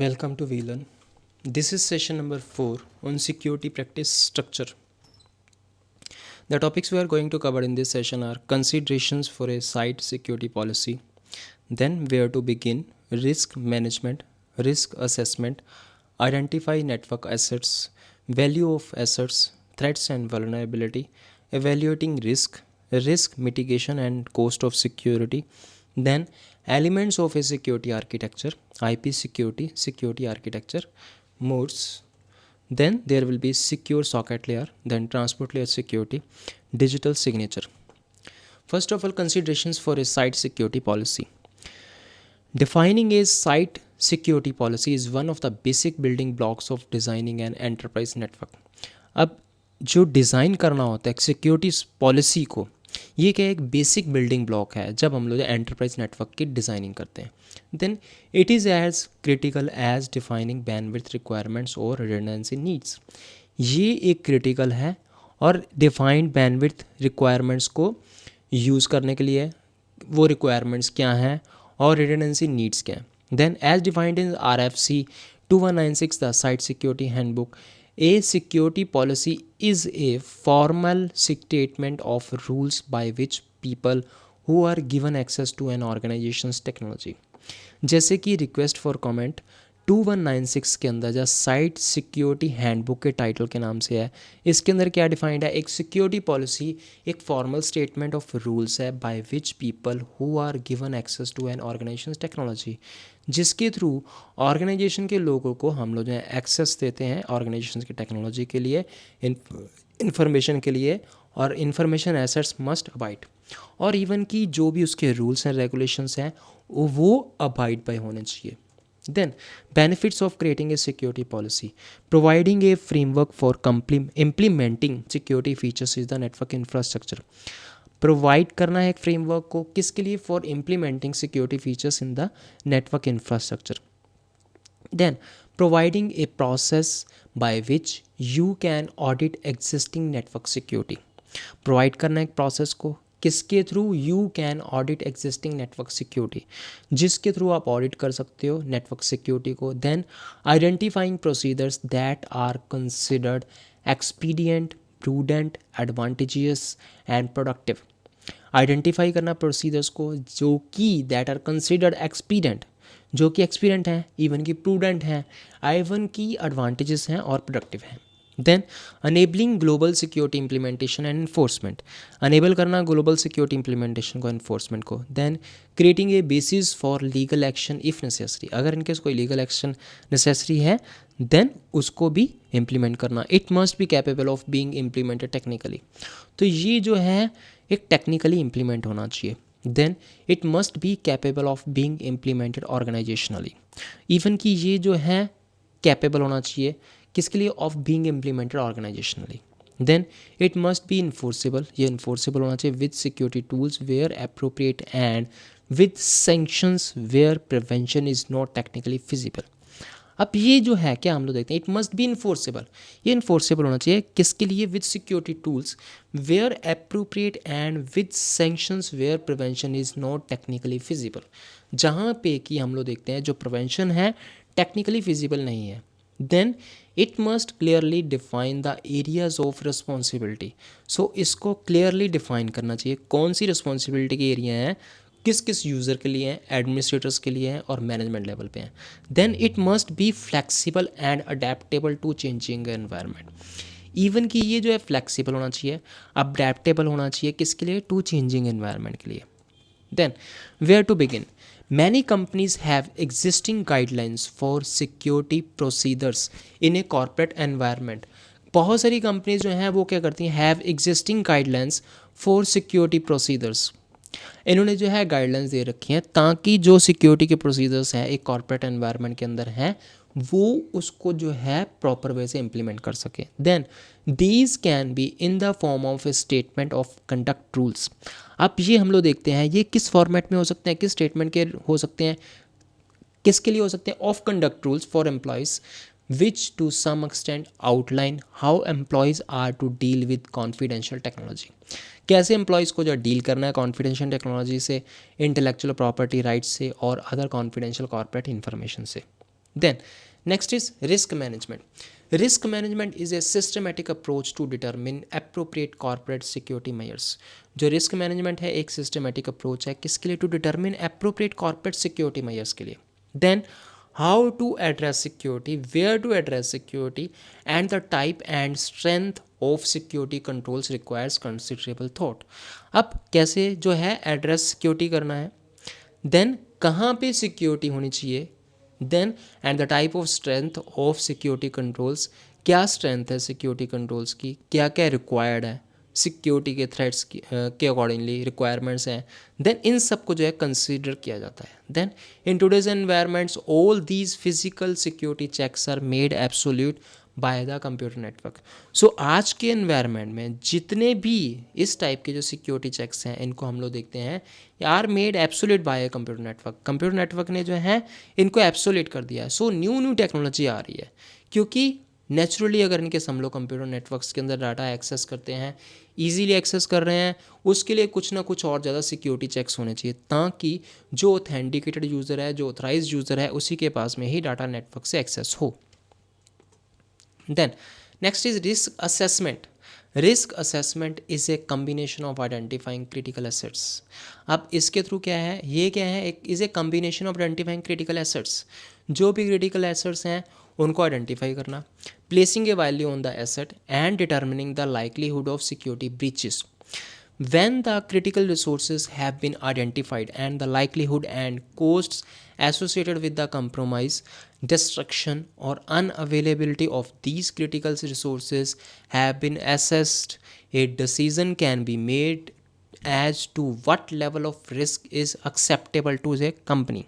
Welcome to VLearn. This is session number 4 on security practice structure. The topics we are going to cover in this session are considerations for a site security policy, then where to begin, risk management, risk assessment, identify network assets, value of assets, threats and vulnerability, evaluating risk mitigation and cost of security, then elements of a security architecture, IP security, security architecture, modes. Then there will be secure socket layer, then transport layer security, digital signature. First of all, considerations for a site security policy. Defining a site security policy is one of the basic building blocks of designing an enterprise network. अब जो design करना होता है security policy को, ये क्या एक basic building block है जब हम लोग एंटरप्राइज नेटवर्क की डिज़ाइनिंग करते हैं. Then it is as critical as defining bandwidth requirements और रिडंडेंसी नीड्स. ये एक क्रिटिकल है और डिफाइंड बैंडविड्थ रिक्वायरमेंट्स को यूज़ करने के लिए वो रिक्वायरमेंट्स क्या हैं और रिडंडेंसी नीड्स क्या हैं. Then as defined in RFC 2196 the site security handbook, a security policy is a formal statement of rules by which people who are given access to an organization's technology. जैसे कि request for comment 2196 के अंदर जो site security handbook के title के नाम से है, इसके अंदर क्या डिफाइंड है, एक सिक्योरिटी पॉलिसी एक फॉर्मल स्टेटमेंट ऑफ रूल्स है by which people who are given access to an organization technology, जिसके थ्रू ऑर्गेनाइजेशन के लोगों को हम लोग जो है एक्सेस देते हैं ऑर्गेनाइजेशन की टेक्नोलॉजी के लिए, इंफॉर्मेशन के लिए, और इंफॉर्मेशन एसेट्स मस्ट अबाइड, और इवन की जो भी उसके रूल्स एंड रेगुलेशंस हैं वो अबाइड बाय होने चाहिए. Then benefits of creating a security policy. Providing a framework for implementing security features is the network infrastructure. Provide करना है एक फ्रेमवर्क को किसके लिए, for implementing security features in the network infrastructure. Then providing a process by which you can audit existing network security. Provide करना है एक process को किसके through, you can audit existing network security, जिसके थ्रू आप ऑडिट कर सकते हो नेटवर्क सिक्योरिटी को. Then identifying procedures that are considered expedient, prudent, advantageous and productive. Identify करना प्रोसीजर्स को जो कि दैट आर कंसिडर्ड एक्सपीडियंट, जो कि एक्सपीडियंट हैं, इवन की प्रूडेंट हैं, इवन की एडवांटेजेस हैं और प्रोडक्टिव हैं. Then enabling global security implementation and enforcement, enable करना ग्लोबल सिक्योरिटी इम्प्लीमेंटेशन को, इन्फोर्समेंट को. Then creating a basis for legal action if necessary, अगर इनकेस कोई लीगल एक्शन नेसेसरी है देन उसको भी इम्प्लीमेंट करना. It must be capable of being implemented technically, तो ये जो है एक टेक्निकली इम्प्लीमेंट होना चाहिए. Then it must be capable of being implemented organizationally, even कि ये जो है कैपेबल होना चाहिए किसके लिए, of being implemented organizationally. Then it must be enforceable, ये इन्फोर्सेबल होना चाहिए with security tools where appropriate and with sanctions where prevention is not technically feasible. अब ये जो है क्या हम लोग देखते हैं, इट मस्ट बी इन्फोर्सेबल, ये इन्फोर्सेबल होना चाहिए किसके लिए, with security tools where appropriate and with sanctions where prevention is not technically feasible, जहाँ पे कि हम लोग देखते हैं जो प्रिवेंशन है टेक्निकली फिजिबल नहीं है. Then it must clearly define the areas of responsibility, so इसको क्लियरली डिफाइन करना चाहिए कौन सी रिस्पॉन्सिबिलिटी के एरिया हैं, किस किस यूज़र के लिए हैं, एडमिनिस्ट्रेटर्स के लिए हैं और मैनेजमेंट लेवल पे हैं. Then it must be flexible and adaptable to changing environment, even कि ये जो है फ्लेक्सिबल होना चाहिए, अडेप्टेबल होना चाहिए किसके लिए, टू चेंजिंग एनवायरनमेंट के लिए. Then where to begin. Many companies have existing guidelines for security procedures in a corporate environment. बहुत सारी कंपनीज जो हैं वो क्या करती हैं, have existing guidelines for security procedures. इन्होंने जो है गाइडलाइंस दे रखी हैं ताकि जो सिक्योरिटी के प्रोसीजर्स हैं एक कॉर्पोरेट एनवायरनमेंट के अंदर हैं वो उसको जो है प्रॉपर वे से इम्प्लीमेंट कर सके. Then these can be in the form of a statement of conduct rules. अब ये हम लोग देखते हैं ये किस फॉर्मेट में हो सकते हैं, किस स्टेटमेंट के हो सकते हैं, किसके लिए हो सकते हैं, of conduct rules for employees which to some extent outline how employees are to deal with confidential technology. कैसे एम्प्लॉयज़ को जो डील करना है कॉन्फिडेंशियल टेक्नोलॉजी से, इंटेलेक्चुअल प्रॉपर्टी राइट्स से और अदर कॉन्फिडेंशियल कॉर्पोरेट इन्फॉर्मेशन से. Then next is risk management. Risk management is a systematic approach to determine appropriate corporate security measures. जो रिस्क मैनेजमेंट है एक सिस्टमेटिक अप्रोच है किसके लिए? To determine appropriate corporate security measures के लिए. Then how to address security, where to address security, and the type and strength of security controls requires considerable thought. अब कैसे जो है एड्रेस सिक्योरिटी करना है, देन कहाँ पे सिक्योरिटी होनी चाहिए, then and the type of strength of security controls, क्या स्ट्रेंथ है सिक्योरिटी कंट्रोल्स की, क्या क्या रिक्वायर्ड है सिक्योरिटी के थ्रेट्स के अकॉर्डिंगली रिक्वायरमेंट्स हैं, देन इन सब को जो है कंसीडर किया जाता है. Then in today's environments all these physical security checks are made absolute by the computer network. So आज के एनवायरनमेंट में जितने भी इस टाइप के जो सिक्योरिटी चेक्स हैं इनको हम लोग देखते हैं are made absolute by computer network. Computer network ने जो है इनको एब्सोल्यूट कर दिया है. सो न्यू टेक्नोलॉजी आ रही है क्योंकि नेचुरली अगर इनके हम लोग कंप्यूटर नेटवर्क्स के अंदर डाटा एक्सेस करते हैं, ईजीली एक्सेस कर रहे हैं, उसके लिए कुछ ना कुछ और ज़्यादा सिक्योरिटी चेक्स होने चाहिए ताकि जो ऑथेंटिकेटेड यूज़र है, जो ऑथराइज्ड यूज़र है, उसी के पास में ही डाटा नेटवर्क से एक्सेस हो. Then next is risk assessment. Risk assessment is a combination of identifying critical assets. अब इसके थ्रू क्या है, ये क्या है, एक is a combination of identifying critical assets. जो भी क्रिटिकल एसेट्स हैं उनको आइडेंटिफाई करना, placing a value on the asset and determining the likelihood of security breaches. When the critical resources have been identified and the likelihood and costs associated with the compromise, destruction, or unavailability of these critical resources have been assessed, a decision can be made as to what level of risk is acceptable to the company.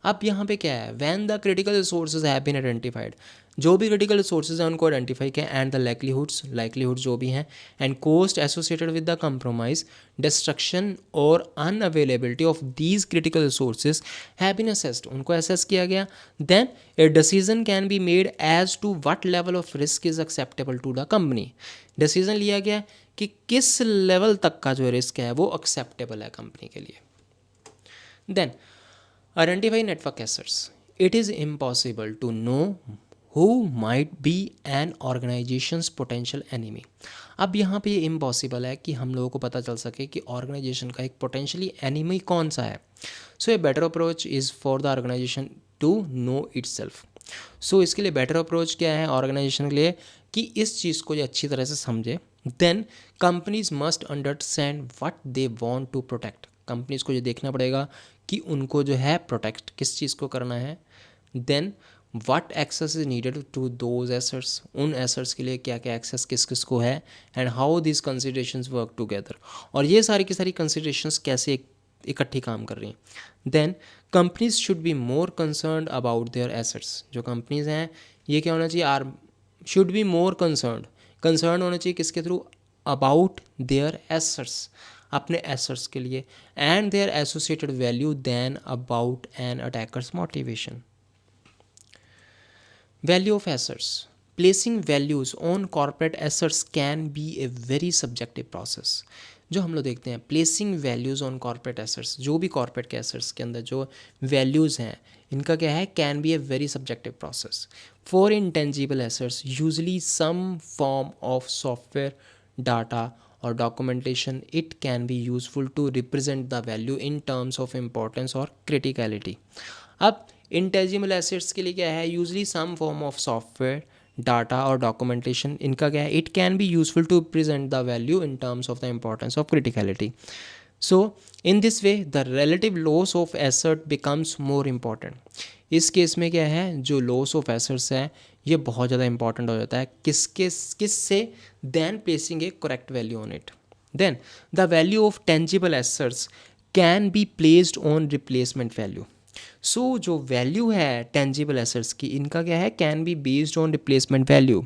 अब यहाँ पे क्या है, when the critical resources have been identified, जो भी critical resources हैं उनको identify किया, एंड द लाइकलीहुड जो भी हैं, and cost associated with the compromise, destruction or unavailability of these critical resources have been assessed, उनको असेस किया गया. Then a decision can be made as to what level of risk is acceptable to the company. Decision लिया गया कि किस level तक का जो रिस्क है वो एक्सेप्टेबल है कंपनी के लिए. Then identify network assets. It is impossible to know who might be an organization's potential enemy. अब यहाँ पे ये इम्पॉसिबल है कि हम लोगों को पता चल सके कि ऑर्गेनाइजेशन का एक पोटेंशियली एनिमी कौन सा है. So a better approach is for the organization to know itself. So इसके लिए बेटर अप्रोच क्या है ऑर्गेनाइजेशन के लिए कि इस चीज़ को ये अच्छी तरह से समझे. Then companies must understand what they want to protect. Companies को ये देखना पड़ेगा कि उनको जो है प्रोटेक्ट किस चीज़ को करना है. Then what access is needed to those assets, उन एसेट्स के लिए क्या क्या एक्सेस किस किस को है, and how this considerations work together, और ये सारी की सारी कंसिडरेशंस कैसे इकट्ठी काम कर रही हैं. Then companies should be more concerned about their assets. जो कंपनीज हैं ये क्या होना चाहिए, are should be more concern होना चाहिए किसके थ्रू, अबाउट देयर एसेट्स, अपने एसेट्स के लिए, and their associated value than about an attacker's motivation. Value of assets. Placing values on corporate assets can be a very subjective process. जो हम लोग देखते हैं placing values on corporate assets, जो भी कॉर्पोरेट के एसेट्स के अंदर जो वैल्यूज़ हैं इनका क्या है, can be a very subjective process. For intangible assets usually some form of software, data or documentation, it can be useful to represent the value in terms of importance or criticality. अब intangible assets के लिए क्या है, usually some form of software, data और documentation, इनका क्या है, it can be useful to present the value in terms of the importance of criticality. So in this way the relative loss of asset becomes more important. इस case में क्या है, जो loss of assets है ये बहुत ज़्यादा important हो जाता है किस से, then placing a correct value on it. Then the value of tangible assets can be placed on replacement value. So जो वैल्यू है टेंजिबल एसेट्स की इनका क्या है, can be based on replacement value.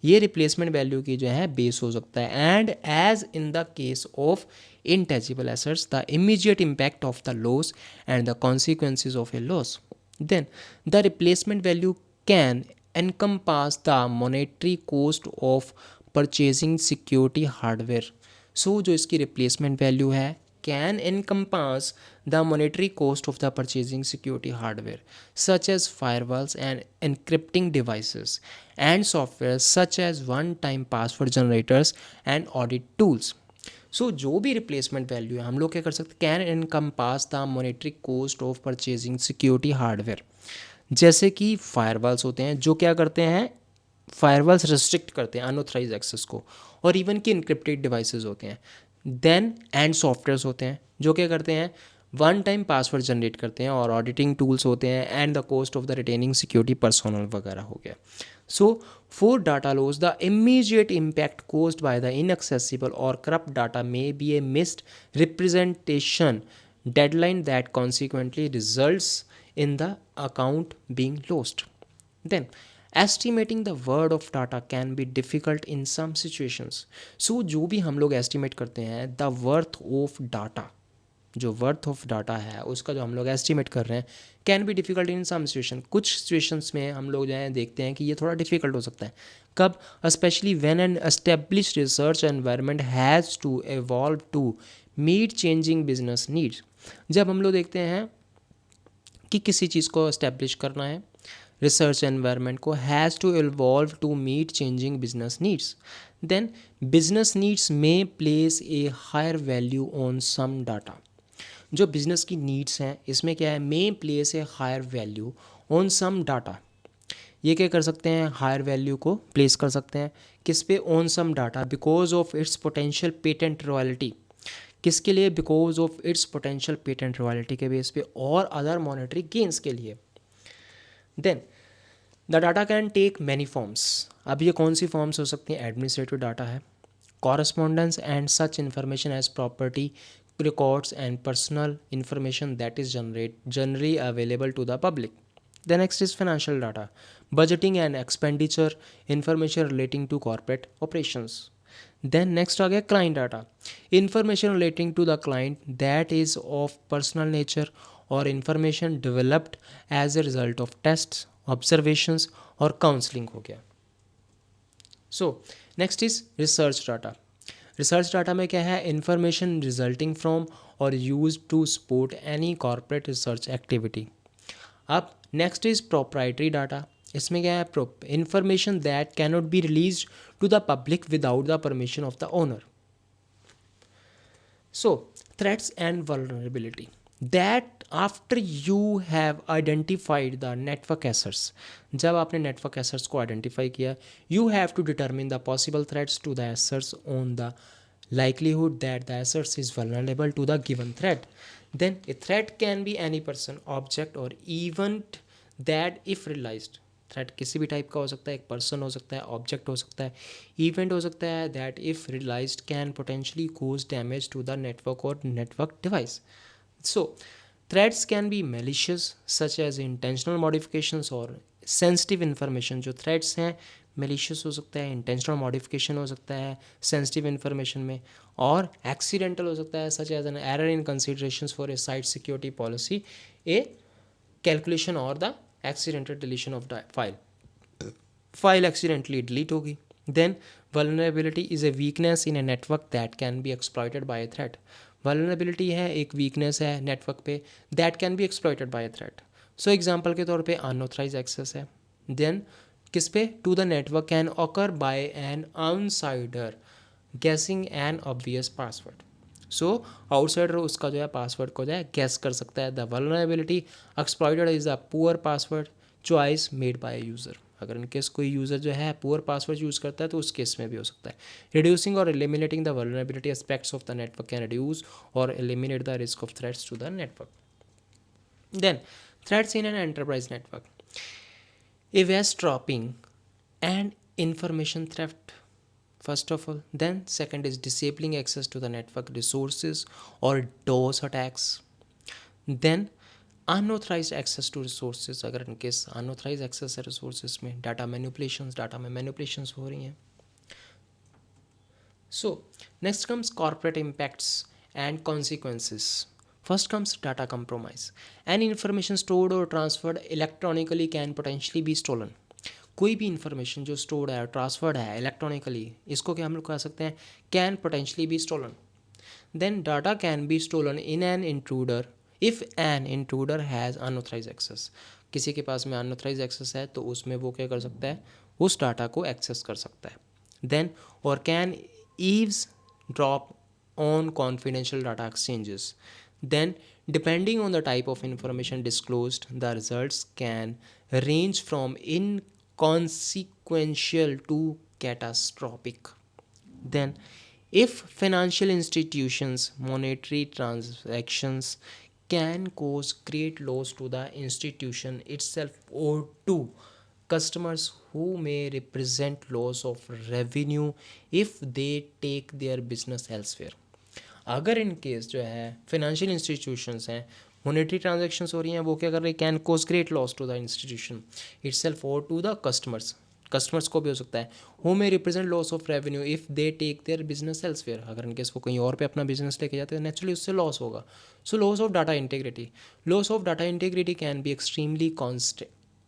ये रिप्लेसमेंट वैल्यू की जो है बेस हो सकता है. And as in the case of intangible assets, the immediate impact of the loss and the consequences of a loss. Then the replacement value can encompass the monetary cost of purchasing security hardware. So जो इसकी replacement value है can encompass the monetary cost of the purchasing security hardware, such as firewalls and encrypting devices, and software such as one-time password generators and audit tools. सो जो भी replacement value है हम लोग क्या कर सकते हैं, can encompass the monetary cost of purchasing security hardware. जैसे कि फायरवॉल्स होते हैं जो क्या करते हैं, फायरवॉल्स रिस्ट्रिक्ट करते हैं अनऑथराइज एक्सेस को, और इवन कि इनक्रिप्टेड डिवाइसेस होते हैं। देन एंड सॉफ्टवेयर्स होते हैं जो क्या करते हैं, वन टाइम पासवर्ड जनरेट करते हैं, और ऑडिटिंग टूल्स होते हैं, and the cost of the retaining security personnel वगैरह हो गया। सो for data loss, the immediate impact caused by the inaccessible or corrupt data may be a missed representation deadline that consequently results in the account being lost. Then, estimating the worth of data can be difficult in some situations. So, जो भी हम लोग estimate करते हैं, the worth of data, जो worth of data है उसका जो हम लोग एस्टिमेट कर रहे हैं, can be difficult in some situation. कुछ सिचुएशंस में हम लोग जो है देखते हैं कि ये थोड़ा डिफ़िकल्ट हो सकता है। कब? Specially when an established research environment has to evolve to meet changing business needs. जब हम लोग देखते हैं कि किसी चीज़ को एस्टेब्लिश करना है, रिसर्च एनवायरनमेंट को has to evolve to meet changing business needs, then business needs में place a higher value on some data. जो बिज़नेस की नीड्स हैं इसमें क्या है, may place a higher value on some data. ये क्या कर सकते हैं, हायर वैल्यू को प्लेस कर सकते हैं किस पे, on some data, because of its potential patent royalty. किसके लिए? Because of its potential patent royalty के बेस पे, और अदर मॉनेटरी गेंस के लिए। Then the data can take many forms. अब ये कौन सी फॉर्म्स हो सकती हैं? एडमिनिस्ट्रेटिव डाटा है, correspondence and such information as property records and personal information that is generally available to the public. The next is financial data, budgeting and expenditure information relating to corporate operations. Then next आ गया client data, information relating to the client that is of personal nature or information developed as a result of tests, observations और counseling हो गया। So next is research data. Research data में क्या है, information resulting from और use to support any corporate research activity. अब next is proprietary data. इसमें क्या है, information that can not be released to the public without the permission of the owner. So threats and vulnerability, that after you have identified the network assets, जब आपने network assets को identify किया, you have to determine the possible threats to the assets on the likelihood that the assets is vulnerable to the given threat. Then a threat can be any person, object or event that if realized, threat किसी भी type का हो सकता है, एक person हो सकता है, ऑब्जेक्ट हो सकता है, इवेंट हो सकता है, that if realized can potentially cause damage to the network or network device. So threats can be malicious such as intentional modifications or sensitive information. जो थ्रेट्स हैं मेलिशियस हो सकता है, इंटेंशनल मॉडिफिकेशन हो सकता है सेंसिटिव इन्फॉर्मेशन में, और एक्सीडेंटल हो सकता है such as an error in considerations for a site security policy, a calculation or the accidental deletion of the file accidentally delete होगी। Then vulnerability is a weakness in a network that can be exploited by a threat. Vulnerability है, एक weakness है network पे, that can be exploited by a threat. So example के तौर पे unauthorised access है। Then किस पे, to the network can occur by an outsider guessing an obvious password. So outsider उसका जो है पासवर्ड को जो है गैस कर सकता है। The vulnerability exploited is the poor password choice made by user. अगर इनकेस कोई यूज़र जो है पुअर पासवर्ड यूज़ करता है तो उस केस में भी हो सकता है। Reducing or eliminating the vulnerability aspects of the network can reduce or eliminate the risk of threats to the network. Then threats in an enterprise network, eavesdropping and information theft first of all. Then second is disabling access to the network resources or DOS attacks. Then unauthorized access to resources, अगर in case unauthorized access है resources में, data में manipulations हो रही हैं। So next comes corporate impacts and consequences. First comes data compromise. Any information stored or transferred electronically can potentially be stolen. कोई भी information जो स्टोर्ड है, ट्रांसफर्ड है इलेक्ट्रॉनिकली, इसको क्या हम लोग कह सकते हैं, can potentially be stolen. Then data can be stolen in an intruder if an intruder has unauthorized access. किसी के पास में unauthorized access है तो उसमें वो क्या कर सकता है, उस डाटा को एक्सेस कर सकता है. Then or can eavesdrop on confidential data exchanges. Then depending on the type of information disclosed, the results can range from inconsequential to catastrophic. Then, if financial institutions' monetary transactions can cause great loss to the institution itself or to customers who may represent loss of revenue if they take their business elsewhere. अगर इन case जो है financial institutions हैं, monetary transactions हो रही हैं, वो क्या कर रहे हैं, can cause great loss to the institution itself और टू द कस्टमर्स. कस्टमर्स को भी हो सकता है who may represent loss of revenue if they take their business elsewhere. अगर इनकेस वो कहीं और पे अपना बिजनेस लेके जाते हैं नेचुरली उससे लॉस होगा. So loss of data integrity. Loss of data integrity can be extremely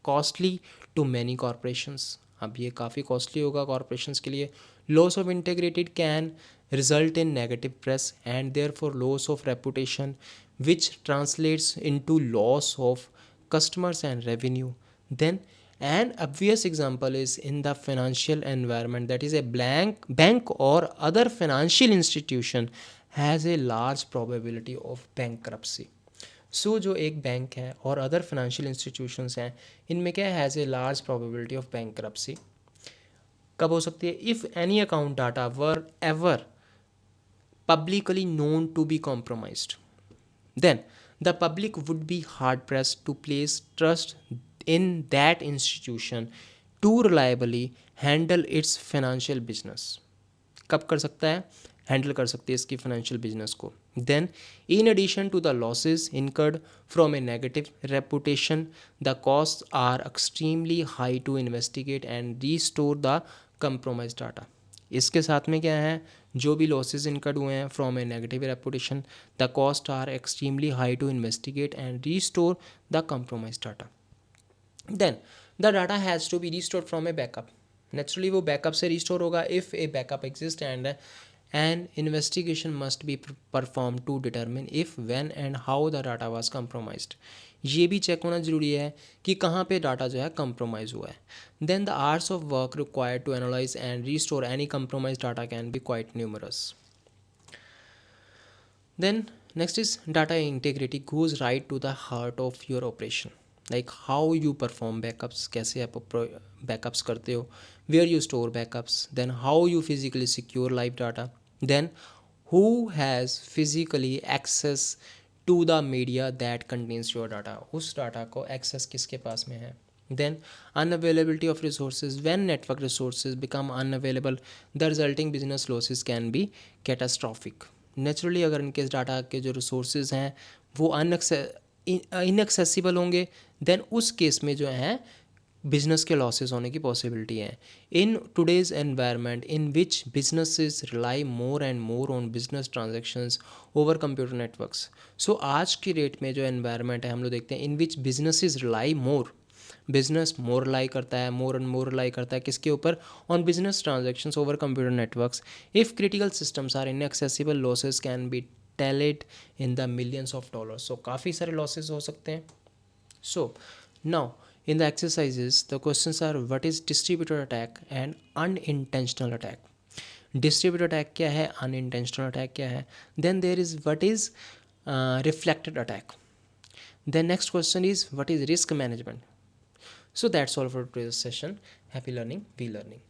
costly to many corporations. अब ये काफ़ी कॉस्टली होगा कॉरपोरेशंस के लिए. Loss of integrity can result in negative press and therefore loss of reputation, which translates into loss of customers and revenue. Then an obvious example is in the financial environment, that is a bank or other financial institution has a large probability of bankruptcy. सो जो एक bank है और other financial institutions हैं इनमें क्या has a large probability of bankruptcy. कब हो सकती है, if any account data were ever publicly known to be compromised, then the public would be hard pressed to place trust in that institution to reliably handle its financial business. कब कर सकता है, handle कर सकती है इसकी financial business को. Then in addition to the losses incurred from a negative reputation the cost are extremely high to investigate and restore the compromise data. इसके साथ में क्या है, जो भी लॉसेज इनकर्ड हुए हैं from a negative reputation the cost are extremely high to investigate and restore the compromise data. Then the data has to be restore from a backup. Naturally वो बैकअप से रिस्टोर होगा if a backup exist and an investigation must be perform to determine if when and how the data was compromised. ये भी check होना ज़रूरी है कि कहाँ पे डाटा जो है कंप्रोमाइज़ हुआ है. Then the hours of work required to analyse and restore any compromise data can be quite numerous. Then next is data integrity goes right to the heart of your operation. Like how you perform backups, कैसे आप backups करते हो, where you store backups, then how you physically secure live data, then who has physically access to the media that contains your data. उस data को access किसके पास में है. Then unavailability of resources. When network resources become unavailable the resulting business losses can be catastrophic. Naturally अगर इनके data के जो रिसोर्सेज हैं वो इनएक्सेसिबल होंगे देन उस केस में जो है बिजनेस के लॉसेस होने की पॉसिबिलिटी है. In today's environment in which businesses rely more and more on business transactions over computer networks. So आज की डेट में जो एनवायरनमेंट है हम लोग देखते हैं इन which businesses rely more, business more rely करता है, मोर एंड मोर रिलाई करता है किसके ऊपर, on business transactions over computer networks. If critical systems are inaccessible losses can be tallied in the millions of dollars. So काफ़ी सारे losses हो सकते हैं. So now in the exercises the questions are what is distributed attack and unintentional attack. Distributed attack क्या है, unintentional attack क्या है, then there is what is reflected attack. Then next question is what is risk management. So that's all for today's session. Happy learning, be learning.